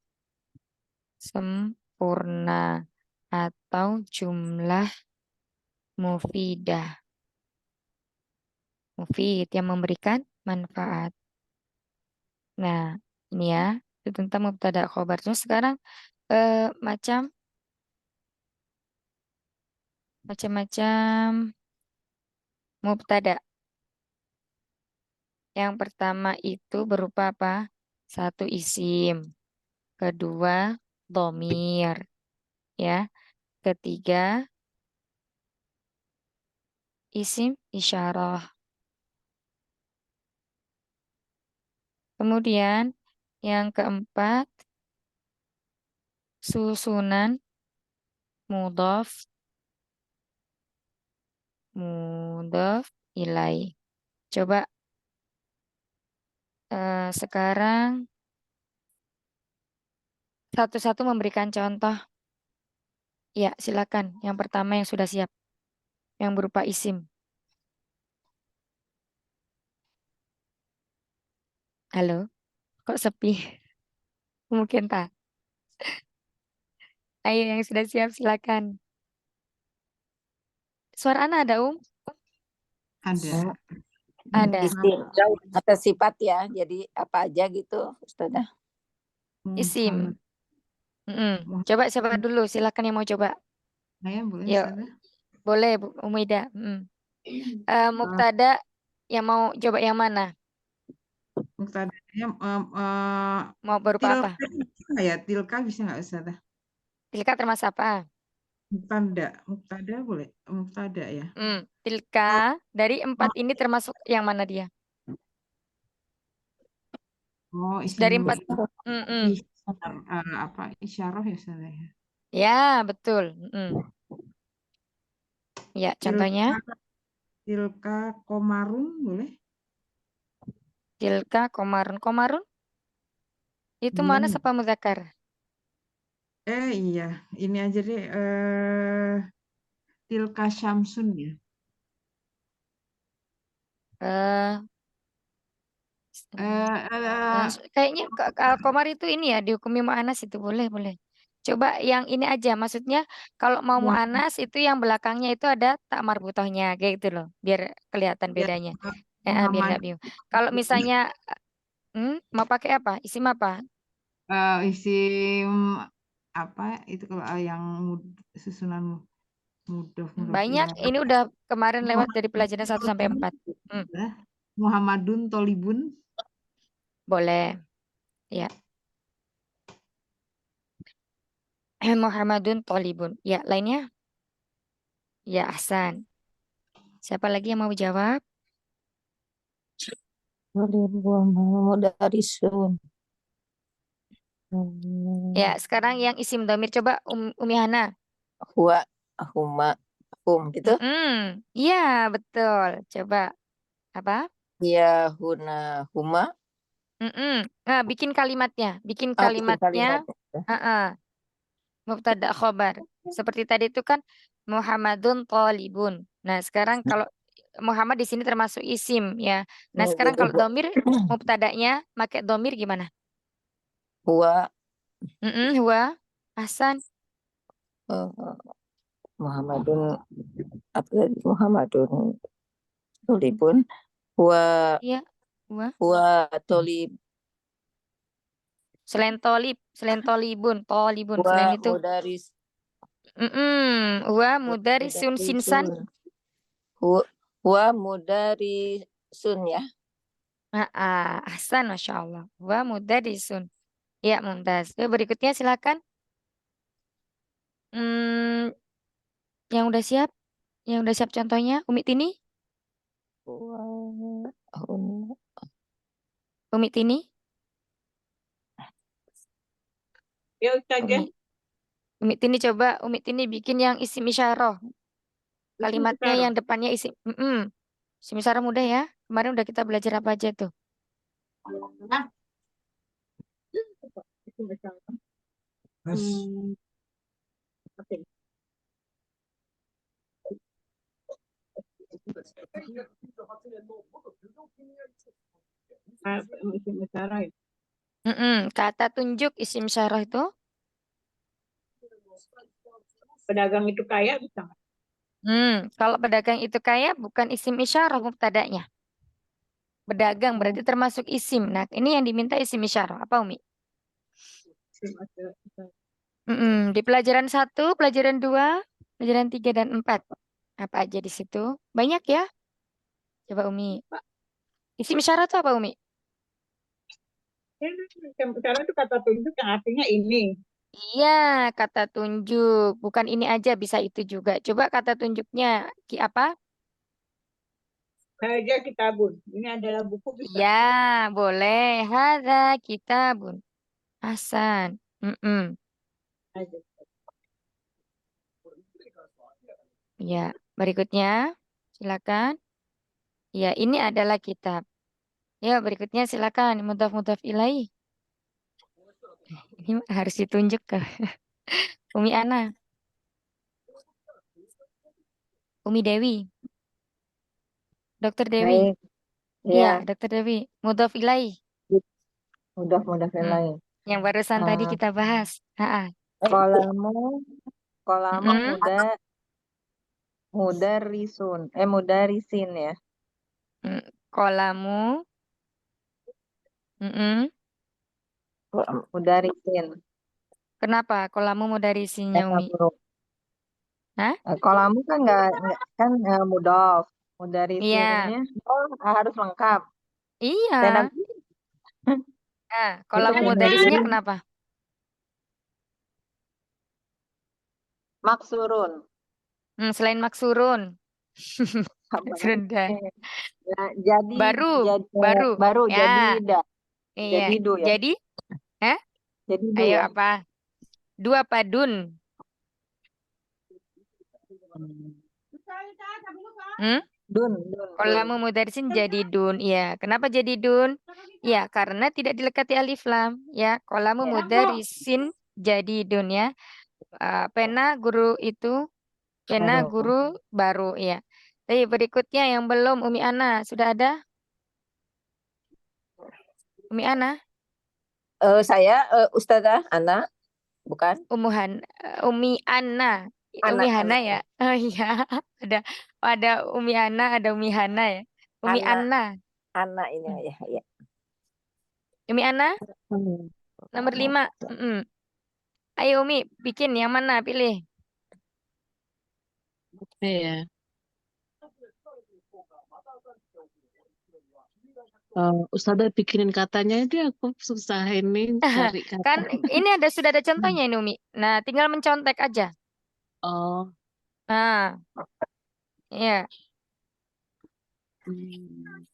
sempurna atau jumlah mufidah. Mufid yang memberikan manfaat. Nah, ini ya, itu tentang mubtada khobar. Terus sekarang macam-macam mubtada. Yang pertama itu berupa apa? Satu isim, kedua dhamir, ya. Ketiga isim isyarah. Kemudian yang keempat susunan mudhaf ilaih. Coba sekarang satu-satu memberikan contoh. Ya, silakan. Yang pertama yang sudah siap, yang berupa isim. Halo, kok sepi? Mungkin tak. Ayo yang sudah siap silakan. Suara Ana ada, Ada. Ada. Isim atau sifat ya. Jadi apa aja gitu, Ustazah. Isim. Muhammad. Coba siapa dulu? Silakan yang mau coba. Saya boleh, Yuk. Ustazah? Boleh, Bu Umaida. Mubtada yang mau coba yang mana? Muktadanya Mau berupa apa? tilka ya, tilka bisa nggak Ustazah? Tilka termasuk apa? Muktada boleh, muktada ya. Tilka dari 4 ini termasuk yang mana dia? Oh, isim Dari 4. isyarah ya Ustazah ya. Ya, betul. Ya, contohnya Tilka komarun boleh? tilka komarun. Komarun itu Bulan. mana apa muzakkar? Iya, ini aja deh. Tilka syamsun ya. Kayaknya komar itu ini ya dihukumi mu'anas itu boleh. Coba yang ini aja, maksudnya kalau mau mu'anas itu yang belakangnya itu ada tak marbutohnya kayak gitu loh, biar kelihatan bedanya. Biar nggak bingung. Kalau misalnya mau pakai apa? Isim apa? Isim apa itu kalau yang susunan mudhof Banyak. ilaih. Ini udah kemarin lewat dari pelajaran 1 sampai 4. Muhammadun Tolibun. Boleh. Ya. Muhammadun Tolibun. Ya, lainnya? Ya, Ahsan. Siapa lagi yang mau jawab? Ya, sekarang yang isim dhamir coba Umi Hana. Huwa, huma, hum gitu. Iya, betul. Coba apa? Ya, huna, huma. Nah, bikin kalimatnya. Bikin kalimatnya. Mubtada khobar. Seperti tadi itu kan Muhammadun Thalibun. Nah, sekarang kalau Muhammad di sini termasuk isim ya. Nah, sekarang kalau dhamir mubtadanya pakai dhamir gimana? Huwa. Huwa. Ahsan. Muhammadun apa tadi? Muhammadun Tolibun. Huwa. Iya, huwa. Huwa tolib. Selain tolibun. Huwa Selain itu. mudaris. Huwa mudarisun sinsan. Huwa mudarisun ya. Ahsan, Masya Allah. Huwa mudarisun. Ya, mumtaz. Berikutnya silakan. Yang udah siap? Yang udah siap contohnya, Umi Tini? Umi Tini? Ya Ustazah. Umi Tini coba Umi Tini bikin yang isim isyarah. Isim Kalimatnya isyarah. yang depannya isim. Isim isyarah mudah ya. Kemarin udah kita belajar apa aja tuh. Nah, isim isyarah. Oke. Isim isyarah ya. Kata tunjuk isim isyarah itu. Pedagang itu kaya bisa nggak? Kalau pedagang itu kaya bukan isim isyarah mubtada'nya. Pedagang berarti termasuk isim. Nah, ini yang diminta isim isyarah. Apa Umi? Isim isyarah. Di pelajaran 1, pelajaran 2, pelajaran 3 dan 4. Apa aja di situ? Banyak ya? Coba Umi. Isim isyarah itu apa Umi? Isim isyarah itu kata tunjuk yang artinya ini. Iya, kata tunjuk. Bukan ini aja, bisa itu juga. Coba kata tunjuknya apa? Saja kitabun. Ini adalah buku bisa. Ya, boleh. Hadza kitabun. Hasan. Mm-mm. Saja. Ya, berikutnya. Silakan. Ya, ini adalah kitab. Ya, berikutnya silakan. Mudhaf ilaih. Ini harus ditunjuk ke Umi Ana, Umi Dewi, Dokter Dewi. Baik, Iya, ya, Dokter Dewi. Mudhaf ilaih. mudah-mudah Hmm, lain. Yang barusan tadi kita bahas. Ha-ha. Kolamu, kolamu Mm-mm. mudarisun, mudarisin ya. Kolamu. Mm-mm. Mudarisin. Kenapa? Kolamu mau dari isinya Umi? Buruk. Hah? Kolamu kan nggak kan mudof. Iya, Mudarisinnya harus lengkap. Pena iya. Nah, itu kolamu mau pena dari isinya biru kenapa? maksurun. Selain maksurun. Apa lagi? Sudah. Ya, jadi Baru, jadi baru. baru Ya, jadi iya. jadi do ya. Jadi, hah? Jadi do Ayo ya. apa? Dua padun. Hmm? Dun. Kolamu mudarisin jadi dun. Iya. Kenapa jadi dun? Ya, karena tidak dilekati alif lam. Ya, kolamu Ya. mudarisin jadi dun ya. Pena guru itu, pena Baru. guru baru ya. Tapi berikutnya yang belum Umi Ana sudah ada? Umi Ana, Saya Ustazah Ana, bukan? Umi Ana, Umi Hana Anak ya. Oh iya, ada ada Umi Ana, ada Umi Hana ya. Umi anak Ana, anak ini Hmm. ya, ya. Umi Ana nomor 5. Ayo Umi, bikin yang mana? Pilih. Iya. Ustazah bikinin katanya itu aku susah ini cari Kan kata. ini sudah ada contohnya ini Umi. Nah, tinggal mencontek aja. Oh, Nah, ya. hmm.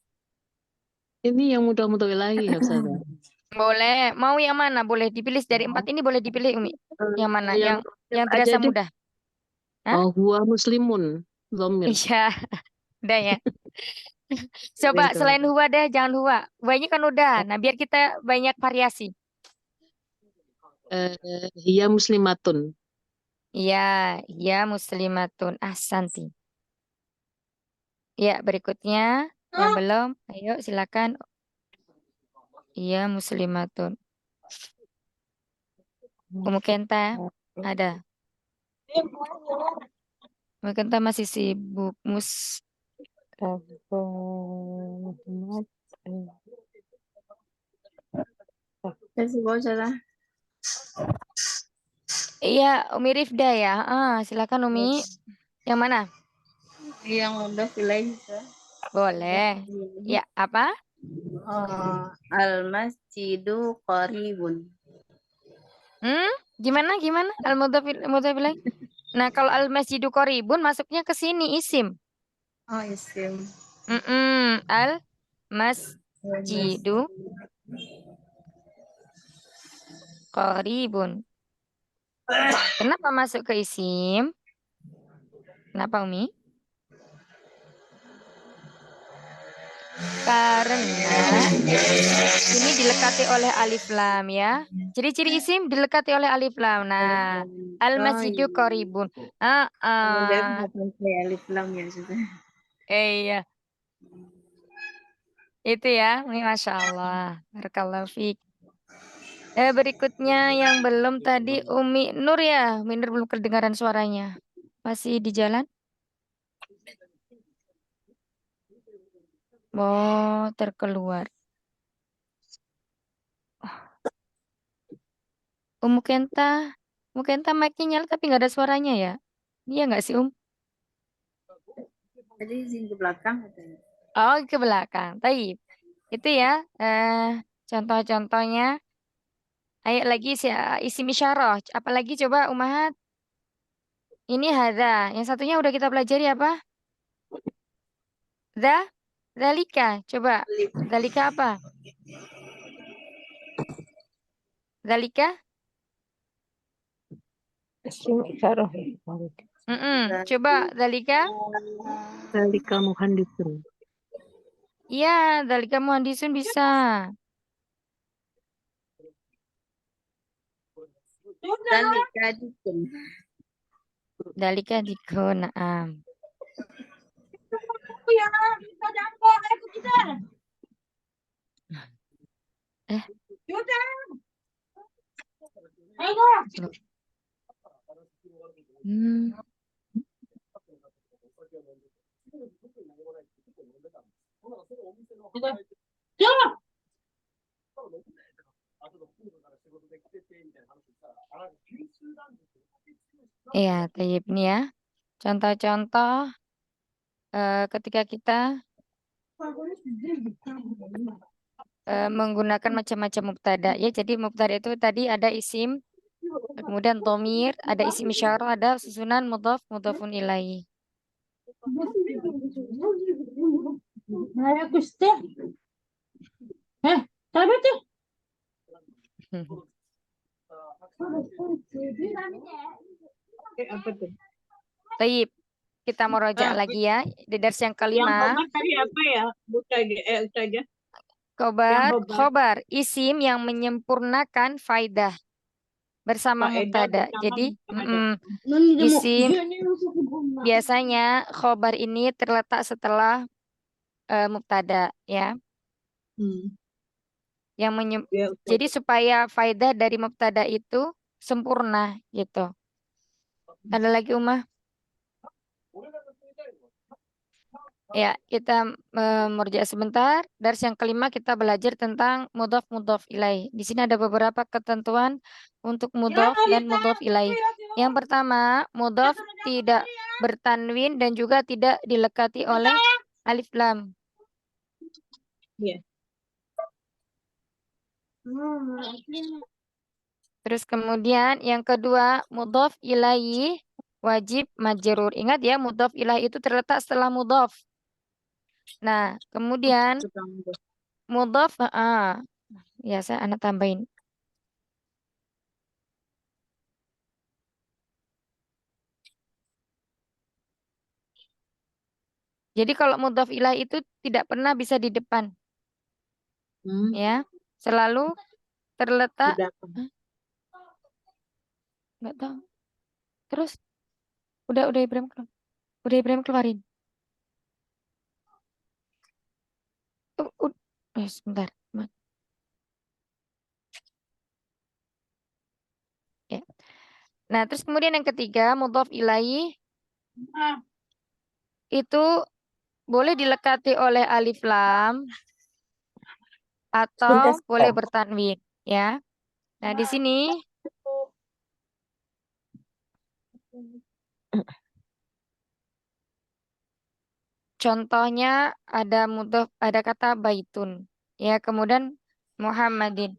Ini yang mudah-mudah lagi ya Ustazah. Boleh. Mau yang mana? Boleh dipilih dari 4 ini boleh dipilih Umi. Yang mana? Yang Yang aja terasa deh. mudah. Hah? Huwa muslimun. Dhamir. Iya, udah ya. Coba Itu. selain huwa deh, jangan huwa. Huwanya kan udah. Nah, biar kita banyak variasi. Hiya muslimatun. Iya, iya muslimatun ahsanti. Ya, berikutnya yang belum, ayo silakan. Iya muslimatun. Umu Kenta ada. Umu Kenta masih sibuk Iya, Umi Rifda ya. Silakan Umi. Yang mana? Yang udah pilih Boleh. Ya, apa? Al-masjidu qaribun. Gimana? Al-mudhaf ilaih? Nah, kalau al-masjidu qoribun masuknya ke sini isim. Oh, isim. Al-masjidu qoribun. Kenapa masuk ke isim? Kenapa Umi? Karena ini dilekati oleh alif lam ya. Ciri-ciri isim dilekati oleh alif lam. Nah, Oh al-masjidu iya. qaribun. Berarti nggak pakai alif lam ya sudah. Iya, itu ya. Ini Masya Allah. Barakallahu fiik. Berikutnya yang belum tadi Umi Nur ya. Umi Nur belum kedengaran suaranya. Masih di jalan? Oh, terkeluar. Umu Kenta mic-nya nyala tapi nggak ada suaranya ya. Iya nggak sih Tadi izin ke belakang katanya. Oh, ke belakang. Taib. Itu ya, contoh-contohnya. Ayo lagi isim isyarah. Apalagi coba Umahat. Ini hada. Yang satunya udah kita pelajari apa? Dalika. Coba. Dalika apa? Dalika? Isim isyarah. Coba dalika. Zalika muhandisun. Iya, dalika muhandisun bisa. Dalika dikun. Dalika dikun. Naam. Eh. Loh. Iya, tayyib nih ya. Contoh-contoh ketika kita menggunakan macam-macam mubtada ya. Jadi mubtada itu tadi ada isim, kemudian dhamir, ada isim isyarah, ada susunan mudhaf, mudhafun ilaih. Apa tuh? Tayyib. Kita mau rojak lagi ya di dars yang Yang kelima. khobar tadi apa ya? Ustazah. Khobar, isim yang menyempurnakan faidah bersama Faedah mubtada. bersama Jadi mubtada. isim biasanya khobar ini terletak setelah mubtada ya. Yang Ya, Ustazah. Jadi supaya faidah dari mubtada itu sempurna gitu. Ada lagi Umah? Ya, kita merja sebentar. Dars yang kelima kita belajar tentang mudhaf ilaih. Di sini ada beberapa ketentuan untuk mudhaf dan mudhaf ilaih. Yang pertama, mudhaf tidak bertanwin dan juga tidak dilekati oleh alif lam. Iya. Terus kemudian yang kedua, mudhaf ilaih wajib majrur. Ingat ya, mudhaf ilaih itu terletak setelah mudhaf. Nah, kemudian mudhaf, ya saya anak tambahin. Jadi kalau mudhaf ilaih itu tidak pernah bisa di depan. Ya, selalu terletak. Nggak tahu. Terus udah Ibrahim keluar. Udah Ibrahim keluarin. Sebentar. Ya. Nah, terus kemudian yang ketiga, mudhaf ilaih itu boleh dilekati oleh alif lam atau boleh bertanwin, ya. Nah, di sini contohnya ada mudhaf, ada kata baitun, ya. Kemudian Muhammadin.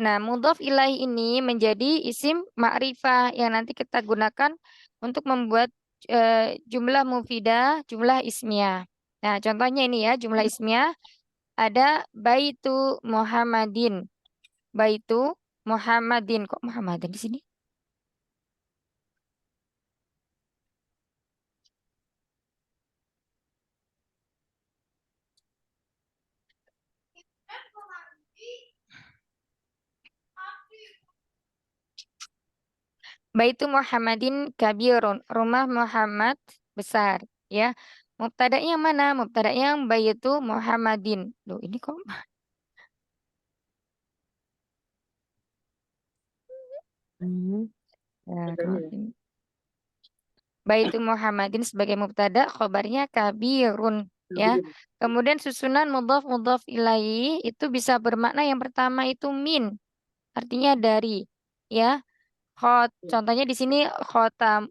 Nah, mudhaf ilaih ini menjadi isim ma'rifah yang nanti kita gunakan untuk membuat jumlah mufidah, jumlah ismiyah. Nah, contohnya ini ya, jumlah ismiyah ada baitu Muhammadin. Baitu Muhammadin. Kok Muhammadin di sini? Baitu Muhammadin kabirun. Rumah Muhammad besar. Ya. Mubtada'nya mana? Mubtada'nya yang baitu Muhammadin. Loh, ini kok ya, kalau ini. Baitu Muhammadin sebagai mubtada, khobarnya kabirun. Ya. Kemudian susunan mudhaf mudhaf ilaih itu bisa bermakna yang pertama itu min. Artinya dari. Ya. Contohnya di sini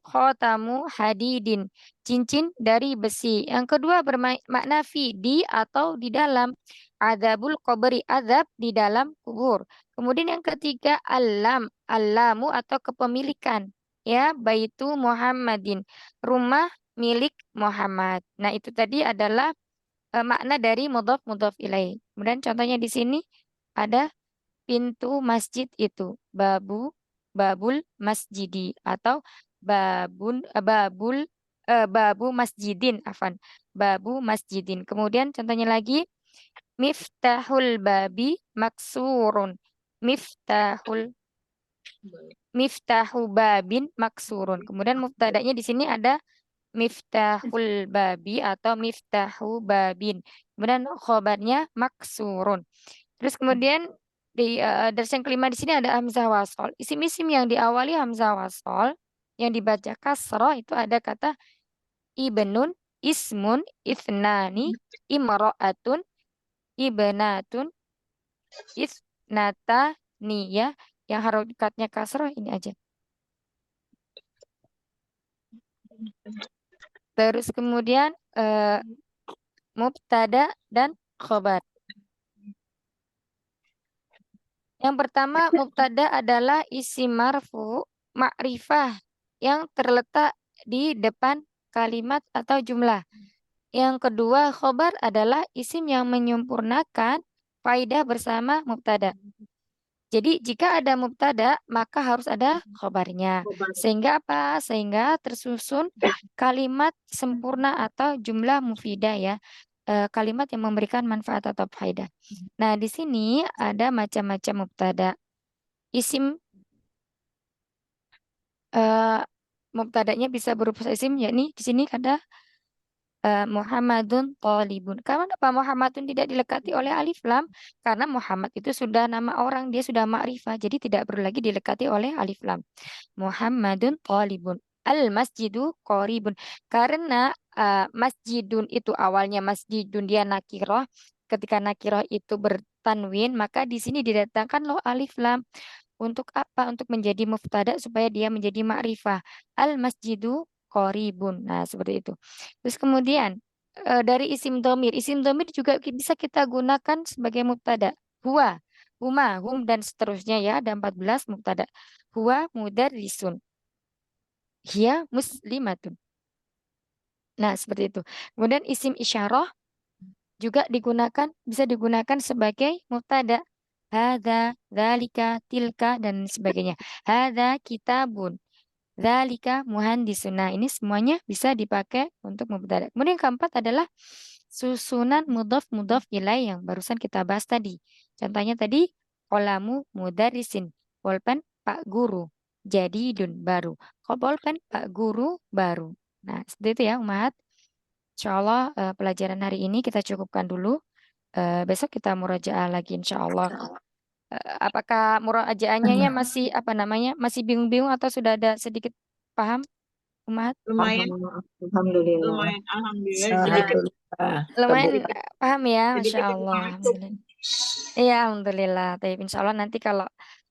khotamu hadidin, cincin dari besi. Yang kedua bermakna fi, di atau di dalam. Adzabul qabri, azab di dalam kubur. Kemudian yang ketiga allamu atau kepemilikan. Ya, baitu Muhammadin, rumah milik Muhammad. Nah, itu tadi adalah makna dari mudhaf mudhaf ilaih. Kemudian contohnya di sini ada pintu masjid itu babul masjidi atau babu masjidin afan babu masjidin. Kemudian contohnya lagi miftahul babi maksurun, miftahu babin maksurun. Kemudian mubtada'nya di sini ada miftahul babi atau miftahu babin. Kemudian khobarnya maksurun. Terus kemudian di dars yang kelima di sini ada hamzah wasol. Isim-isim yang diawali hamzah wasol yang dibaca kasroh itu ada kata ibnun, ismun, ithnani, imro'atun, ibnatun, ithnatani ya. Yang harokatnya kasroh ini aja. Terus kemudian mubtada dan khobar. Yang pertama mubtada adalah isim marfu ma'rifah yang terletak di depan kalimat atau jumlah. Yang kedua khobar adalah isim yang menyempurnakan faidah bersama mubtada. Jadi jika ada mubtada maka harus ada khobarnya. Sehingga apa? Sehingga tersusun kalimat sempurna atau jumlah mufidah ya. Kalimat yang memberikan manfaat atau faedah. Nah, di sini ada macam-macam mubtada. Isim mubtadanya bisa berupa isim, yakni di sini ada Muhammadun Thalibun. Kenapa Muhammadun tidak dilekati oleh alif lam? Karena Muhammad itu sudah nama orang, dia sudah ma'rifah, jadi tidak perlu lagi dilekati oleh alif lam. Muhammadun Thalibun. Al-masjidu qaribun. Karena masjidun itu awalnya masjidun dia nakiroh. Ketika nakiroh itu bertanwin, maka di sini didatangkan loh alif lam. Untuk apa? Untuk menjadi mubtada supaya dia menjadi ma'rifah. Al-masjidu qaribun. Nah, seperti itu. Terus kemudian dari isim domir juga bisa kita gunakan sebagai mubtada. Huwa, huma, hum dan seterusnya ya, ada 14 mubtada. Huwa mudarrisun. Hiya muslimatun. Nah, seperti itu. Kemudian isim isyarah juga bisa digunakan sebagai mubtada. Hadza, dzalika, tilka dan sebagainya. Hadza kitabun. Dzalika muhandisun. Nah, ini semuanya bisa dipakai untuk mubtada. Kemudian yang keempat adalah susunan mudhaf mudhaf ilaih yang barusan kita bahas tadi. Contohnya tadi qalamu mudarrisin, pulpen Pak Guru, jadidun baru. Pulpen Pak Guru baru. Nah, seperti itu ya, Umat. Insyaallah pelajaran hari ini kita cukupkan dulu. Besok kita murajaah lagi insyaallah. Apakah muraajaahnya ya masih masih bingung-bingung atau sudah ada sedikit paham, Umat? Lumayan, Alhamdulillah. lumayan, alhamdulillah sedikit Lumayan paham ya, sedikit Masya Allah. masuk. Iya, alhamdulillah. Tapi insya Allah nanti kalau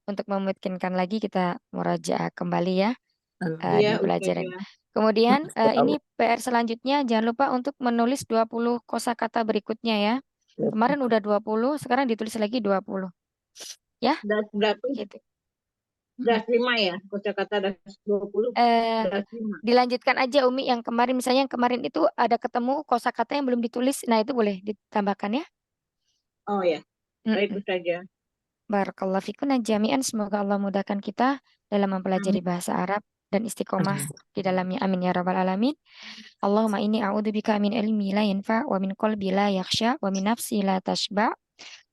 untuk memungkinkan lagi kita murajaah kembali ya di Iya, pelajaran. Ustazah. Kemudian ini PR selanjutnya jangan lupa untuk menulis 20 kosakata berikutnya ya. Kemarin udah 20, sekarang ditulis lagi 20. Ya, Berapa? gitu. Das 5 ya, kosakata das 20 Eh, das 5. dilanjutkan aja Umi yang kemarin, misalnya yang kemarin itu ada ketemu kosakata yang belum ditulis, nah itu boleh ditambahkan ya. Oh ya, baik Mm-mm. Ustazah. Barakallahu fikuna jami'an, semoga Allah mudahkan kita dalam mempelajari Amin. bahasa Arab dan istiqomah di dalamnya. Amin ya rabbal alamin. Allahumma inni a'udzubika min ilmi la yanfa wa min qalbi la yakhsha wa min nafsi la tashba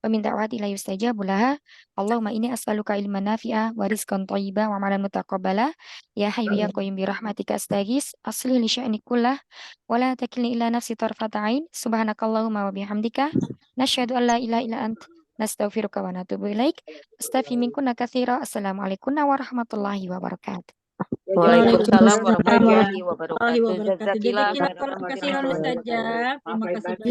wa min da'wati la yustajabu laha. Allahumma inni as'aluka ilman nafi'a wa rizqan thayyiba wa amalan mutaqabbala. Ya hayyu ya qayyum bi rahmatika astaghis aslih li sya'ni kullah wa la takilni ila nafsi tarfata ain. Subhanakallahumma wa bihamdika nasyhadu an la ilaha illa ant nastaghfiruka wa natubu ilaik. Astaghfiru minkunna katsira. Assalamualaikum warahmatullahi wabarakatuh. Waalaikumsalam Waalaikumsalam warahmatullahi warahmatullahi wabarakatuh. wabarakatuh. Jazakillah Jazakillah khairan khairan katsiran. Ustazah. Terima kasih banyak.